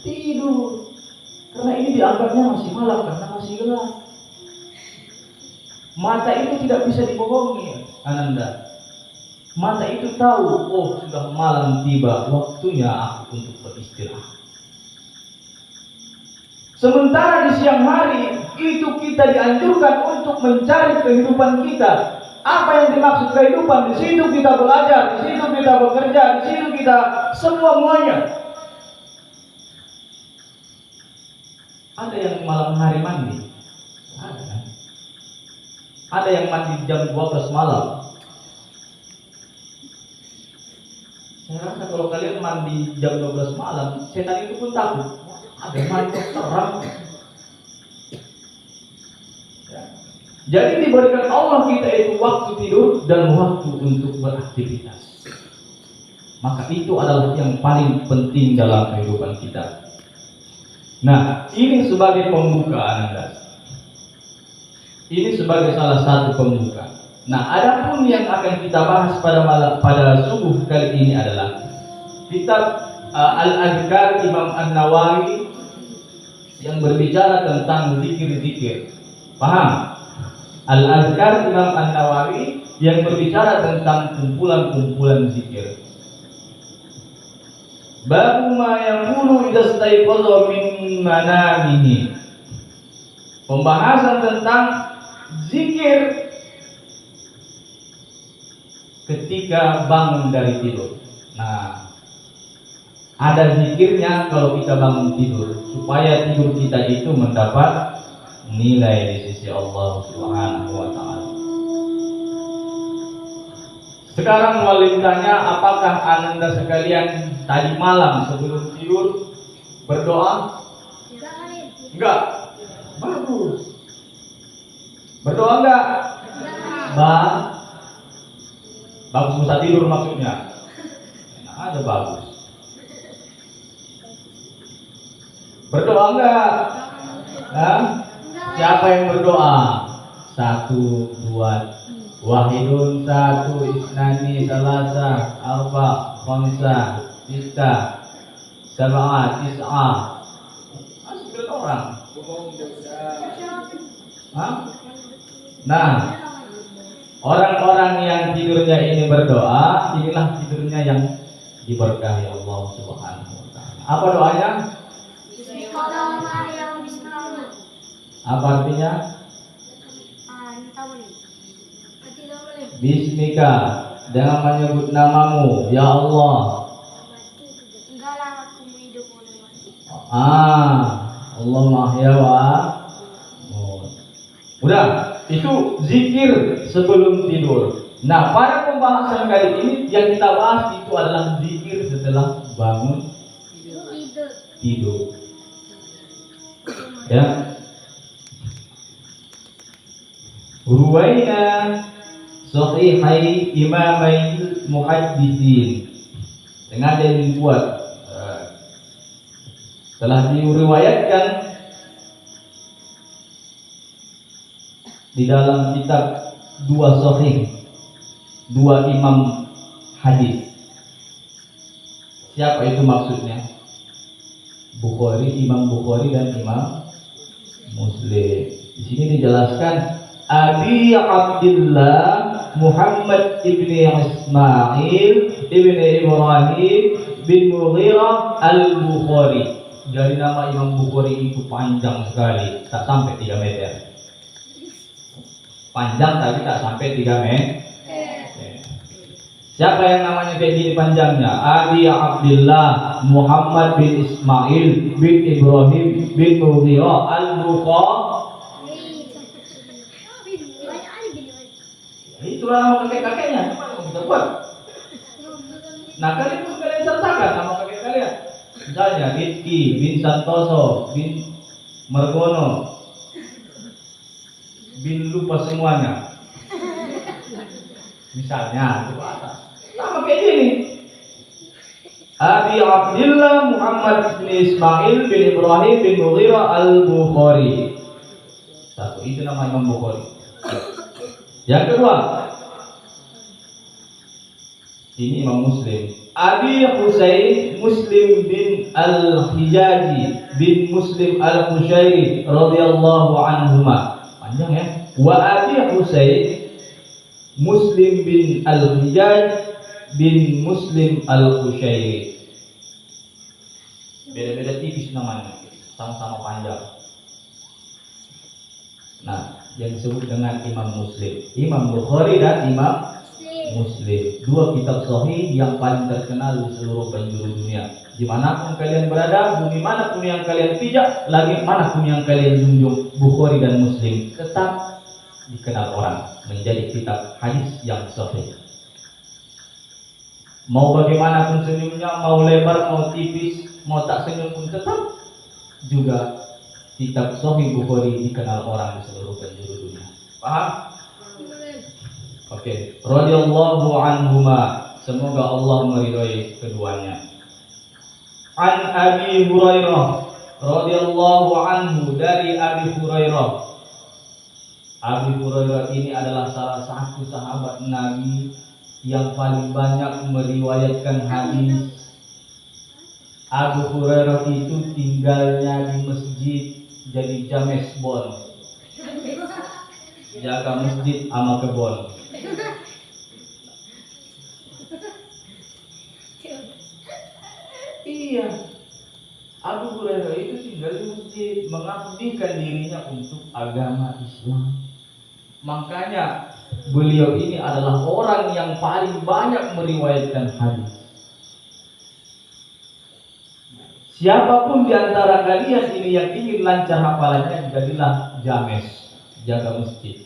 tidur. Karena ini dianggapnya masih malam karena masih gelap. Mata itu tidak bisa dibohongi, Ananda. Mata itu tahu, oh sudah malam tiba, waktunya aku untuk beristirahat. Sementara di siang hari itu kita dianjurkan untuk mencari kehidupan kita. Apa yang dimaksud kehidupan? Di situ kita belajar, di situ kita bekerja, di situ kita semuanya. Ada yang malam hari mandi, ada kan? Ada yang mandi jam 12 malam. Saya rasa kalau kalian mandi jam 12 malam, setan itu pun takut. Ada mandi terang. Ya. Jadi diberikan Allah kita itu waktu tidur dan waktu untuk beraktivitas. Maka itu adalah yang paling penting dalam kehidupan kita. Nah, ini sebagai pembuka Anda. Ini sebagai salah satu pembuka. Nah, adapun yang akan kita bahas pada subuh kali ini adalah kitab Al-Adhkar Imam An-Nawawi yang berbicara tentang zikir-zikir. Paham? Al-Adhkar Imam An-Nawawi yang berbicara tentang kumpulan-kumpulan zikir. Babu ma yaqulu idza staiqadha min manamihi. Pembahasan tentang zikir ketika bangun dari tidur. Nah, ada zikirnya kalau kita bangun tidur supaya tidur kita itu mendapat nilai di sisi Allah Subhanahu wa taala. Sekarang mau tanya, apakah Ananda sekalian tadi malam sebelum tidur berdoa? Enggak. Bagus. Berdoa enggak? Bagus bisa tidur maksudnya. Enak aja bagus. Berdoa enggak? Nah, siapa yang berdoa? 1, 2, wahidun, 1, isnani, salasa, arba, khamsa, sita, sab'a, tis'a. Asal orang. Hah? Nah, orang-orang yang tidurnya ini berdoa, inilah tidurnya yang diberkahi Allah Subhanahu wa taala. Apa doanya? Apa artinya? Bismika, dengan menyebut namamu, ya Allah. Allah mahya wa. Udah, itu zikir sebelum tidur. Nah, pada pembahasan kali ini yang kita bahas itu adalah zikir setelah bangun tidur. Ya. Ruwaina sahihai imamai muhaddisin. Dengan yang dibuat telah diriwayatkan di dalam kitab dua sahih, dua imam hadis. Siapa itu maksudnya? Bukhari, Imam Bukhari dan Imam Muslim. Di sini dijelaskan Abi Abdullah Muhammad ibni Ismail ibni Ibrahim bin Mughirah al-Bukhari. Dari nama Imam Bukhari itu panjang sekali, tak sampai 3 meter. Panjang tapi tak sampai 3 meter. Siapa yang namanya kayak gini panjangnya? Abi Abdullah Muhammad bin Ismail bin Ibrahim bin Mughirah al-Bukhari. Itulah nama kakek-kakeknya. Apa yang kita buat? Nah, kalian pun kalian sertakan nama kakek kalian. Misalnya Rizki bin Santoso bin Margono bin lupa semuanya. Misalnya itu atas. Sama kayak gini. Abi Abdullah Muhammad bin Ismail bin Ibrahim bin Mughirah al-Bukhari. Satu, itu nama Imam Bukhari. Yang kedua, ini Imam Muslim. Abi Husain Muslim bin Al-Hijazi bin Muslim Al-Qushairi radhiyallahu anhuma. Panjang ya. Wa Abi Husain Muslim bin Al-Hijaz bin Muslim Al-Qushairi. Beda-beda tipis namanya, sama-sama panjang. Nah, yang disebut dengan Imam Muslim, Imam Bukhari dan Imam Muslim, dua kitab sahih yang paling terkenal di seluruh penjuru dunia. Dimanapun kalian berada, bumi manapun yang kalian pijak, langit manapun yang kalian junjung, Bukhari dan Muslim tetap dikenal orang menjadi kitab hadis yang sahih. Mau bagaimanapun senyumnya, mau lebar, mau tipis, mau tak senyum pun tetap juga kitab Sahih Bukhari dikenal orang di seluruh penjuru dunia. Paham? Oke. Radhiyallahu anhuma, semoga Allah meridhai keduanya. An Abi Hurairah radhiyallahu anhu, dari Abi Hurairah. Abi Hurairah ini adalah salah satu sahabat Nabi yang paling banyak meriwayatkan hadis. Abu Hurairah itu tinggalnya di masjid, jadi james bon, jaga masjid sama kebon. Iya, Abu Hurairah itu tinggal di masjid, mengabdikan dirinya untuk agama Islam. Makanya beliau ini adalah orang yang paling banyak meriwayatkan hadis. Siapapun di antara kalian ini yang ingin lancar hafalannya, jadilah james, jaga masjid.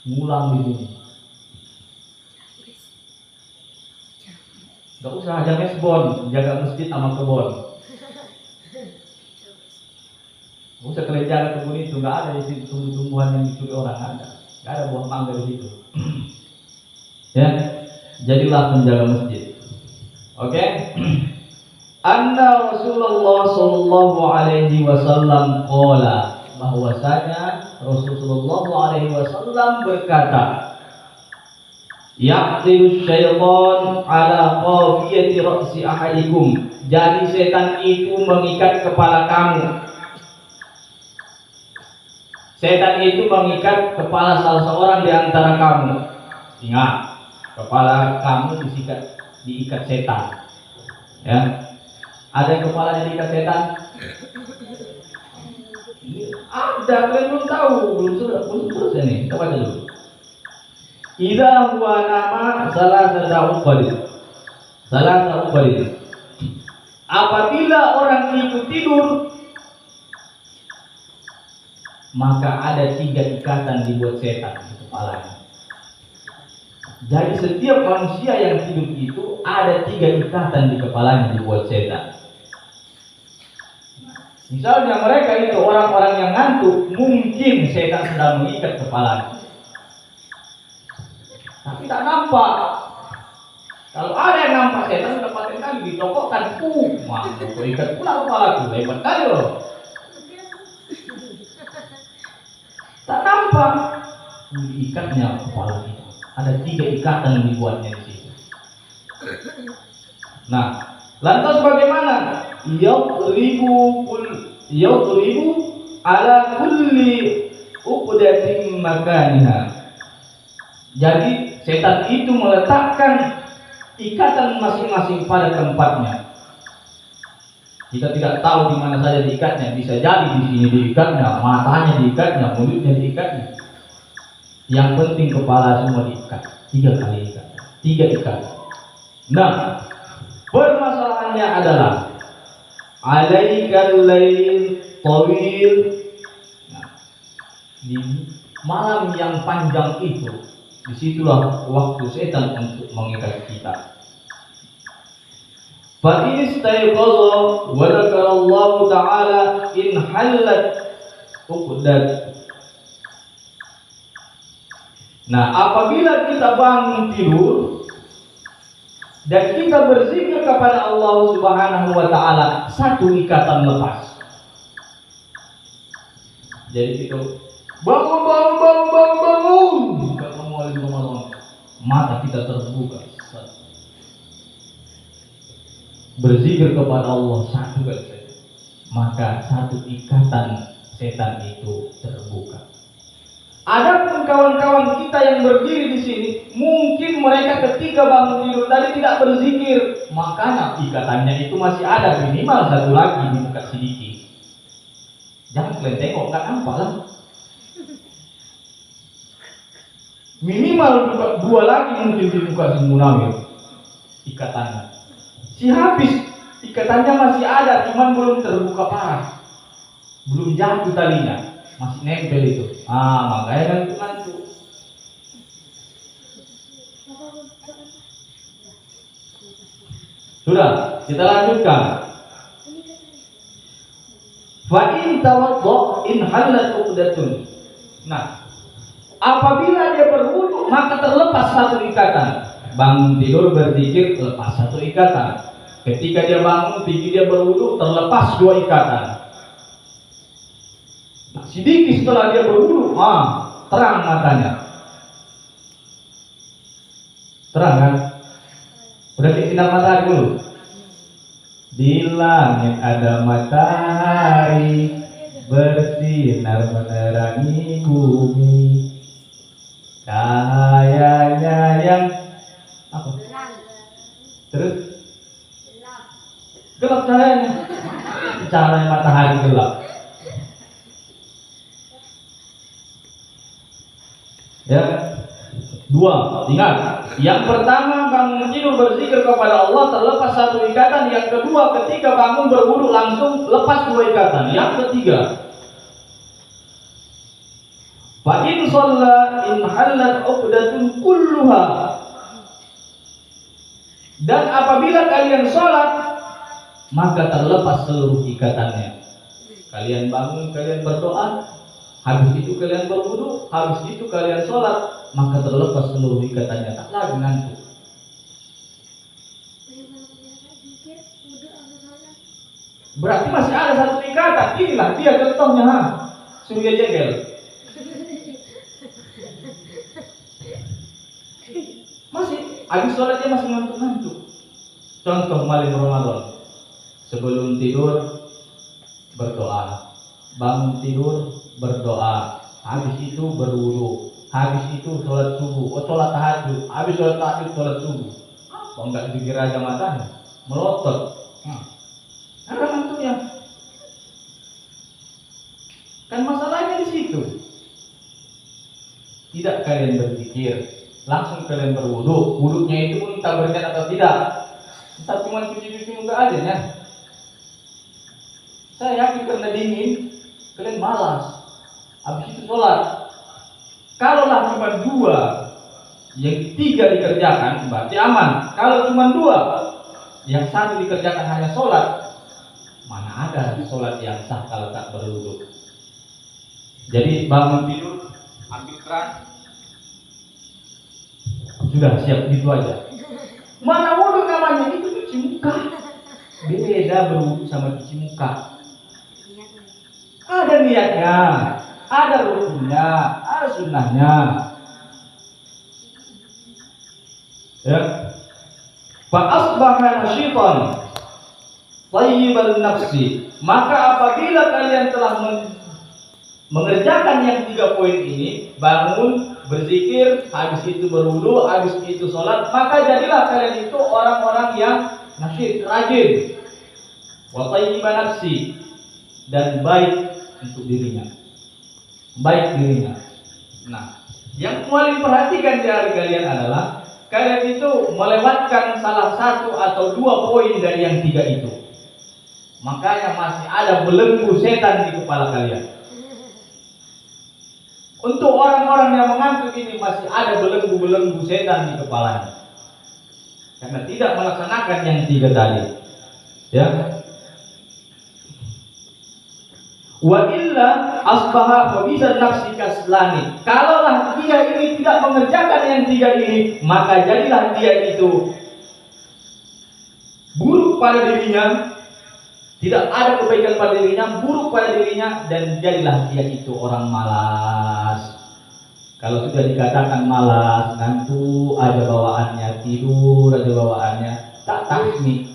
Ngulang di sini. Gak usah james bon, jaga masjid sama kebon. Gak usah kalian jaga kebun itu, gak ada di situ tumbuh-tumbuhan yang dicuri orang, ada. Gak ada buah mangga di situ. Ya, jadilah penjaga masjid. Oke? Anna Rasulullah sallallahu alaihi wasallam qala, bahwasanya Rasulullah alaihi wasallam berkata, yaqtilu syaitan ala qafiyati ra'si ahadikum. Jadi setan itu mengikat kepala kamu. Setan itu mengikat kepala salah seorang di antara kamu. Ingat, kepala kamu diikat setan. Ya. Ada yang kepalanya diikat setan? Ada, kalian belum tahu, belum selesai nih. Kita baca dulu. Idza huwa nama salah satu uqad. Apabila orang itu tidur, maka ada 3 ikatan dibuat setan di kepalanya. Jadi setiap manusia yang tidur itu ada 3 ikatan di kepalanya dibuat setan. Misalnya mereka itu orang-orang yang ngantuk, mungkin setan sedang mengikat kepalanya, tapi tak nampak. Kalau ada yang nampak, setan sudah paten kali ditokokkan, mau ikat pula kepalaku, hebat kali loh. Tak nampak, diikatnya kepala kita. Ada 3 ikatan yang dibuatnya di situ. Nah, lantas bagaimana? Yadribu ala kulli uqdatin makaniha. Jadi setan itu meletakkan ikatan masing-masing pada tempatnya. Kita tidak tahu di mana saja diikatnya. Bisa jadi di sini diikatnya, matanya diikatnya, mulutnya diikatnya. Yang penting kepala semua diikat. 3 kali ikat, 3 ikat. Nah, permasalahannya adalah alaikal lail tawil. Nah, di malam yang panjang itu, disitulah waktu setan untuk mengikat kita. Fa in istayqaza wa dzakara Allah Ta'ala in halat uqdat. Nah, apabila kita bangun tidur dan kita berzikir kepada Allah Subhanahu wa Ta'ala, 1 ikatan lepas. Jadi itu bangun. Mata kita terbuka. berzikir kepada Allah satu kali saja, maka satu ikatan setan itu terbuka. Adapun kawan-kawan kita yang berdiri di sini, mungkin mereka ketika bangun tidur tadi tidak berzikir, makanya ikatannya itu masih ada, minimal satu lagi di muka sedikit. Jangan kalian tengok, nggak nampak lah. Minimal dua lagi mungkin di muka si munafik ikatannya. Si habis ikatannya masih ada, cuman belum terbuka parah, belum jatuh talinya, masih nempel itu. Makanya ngantuk. Sudah, kita lanjutkan. Fa in tawaddo in halat uqdatun. Nah, apabila dia berwudu maka terlepas satu ikatan. Bangun tidur berzikir lepas satu ikatan. Ketika dia bangun tinggi dia berwudu terlepas dua ikatan. Nah, sedikit setelah dia berwudu, terang matanya. Terang kan? Udah sinar matahari dulu. Di langit ada matahari bersinar menerangi bumi. Cahayanya yang apa? Terus? Gelap cahayanya. Cahaya matahari gelap. Ya. Dua, ingat. Yang pertama bangun tidur berzikir kepada Allah terlepas satu ikatan. Yang kedua ketika bangun berwudu langsung lepas dua ikatan. Yang ketiga, fa in shalla in halat uqdatun kulluha. Dan apabila kalian sholat maka terlepas seluruh ikatannya. Kalian bangun, kalian berdoa, habis itu kalian berwudu, habis itu kalian sholat, maka terlepas seluruh ikatannya, tak lagi ngantuk. Berarti masih ada satu ikatan. Inilah dia contohnya, Surya jengkel. Masih habis sholatnya masih ngantuk-ngantuk. Contoh malam Ramadan, sebelum tidur berdoa, bangun tidur berdoa, habis itu berwudu, habis itu sholat subuh, sholat tahajud, habis sholat tahajud sholat subuh. Apa enggak dipikir aja matanya melotot? Ada ngantuknya. Kan masalahnya di situ. Tidak kalian berzikir, langsung kalian berwudu. Wudunya itu pun tak berniat atau tidak. Kita cuma cuci-cuci muka aja ya. Saya yakin karena dingin, kalian malas. Habis itu sholat. Kalaulah cuma dua, yang tiga dikerjakan berarti aman. Kalau cuma dua, yang satu dikerjakan hanya sholat, mana ada sholat yang sah kalau tak berwudu. Jadi bangun tidur, ambil keran, sudah siap gitu aja. Mana wudu namanya? Itu cuci muka. Beda berwudu sama cuci muka. Ada niatnya, ada rukunnya, ada sunnahnya. Ya. Fa asbaha nasyitan thayyibal nafsi. Maka apabila kalian telah mengerjakan yang 3 poin ini, bangun, berzikir, habis itu berwudu, habis itu sholat, maka jadilah kalian itu orang-orang yang nasyid, rajin, wa thayyiban nafsi, dan baik untuk dirinya, baik dirinya. Nah, yang paling perhatikan dari kalian adalah kalian itu melewatkan salah satu atau 2 poin dari yang 3 itu. Makanya masih ada belenggu setan di kepala kalian. Untuk orang-orang yang mengantuk ini masih ada belenggu-belenggu setan di kepalanya, karena tidak melaksanakan yang 3 tadi. Ya. Wa illa asbaha khabisan nafsi kaslani. Kalaulah dia ini tidak mengerjakan yang 3 ini, maka jadilah dia itu buruk pada dirinya, tidak ada kebaikan pada dirinya, buruk pada dirinya, dan jadilah dia itu orang malas. Kalau sudah dikatakan malas, ngantuk aja bawaannya, tidur aja bawaannya, tak tahmid.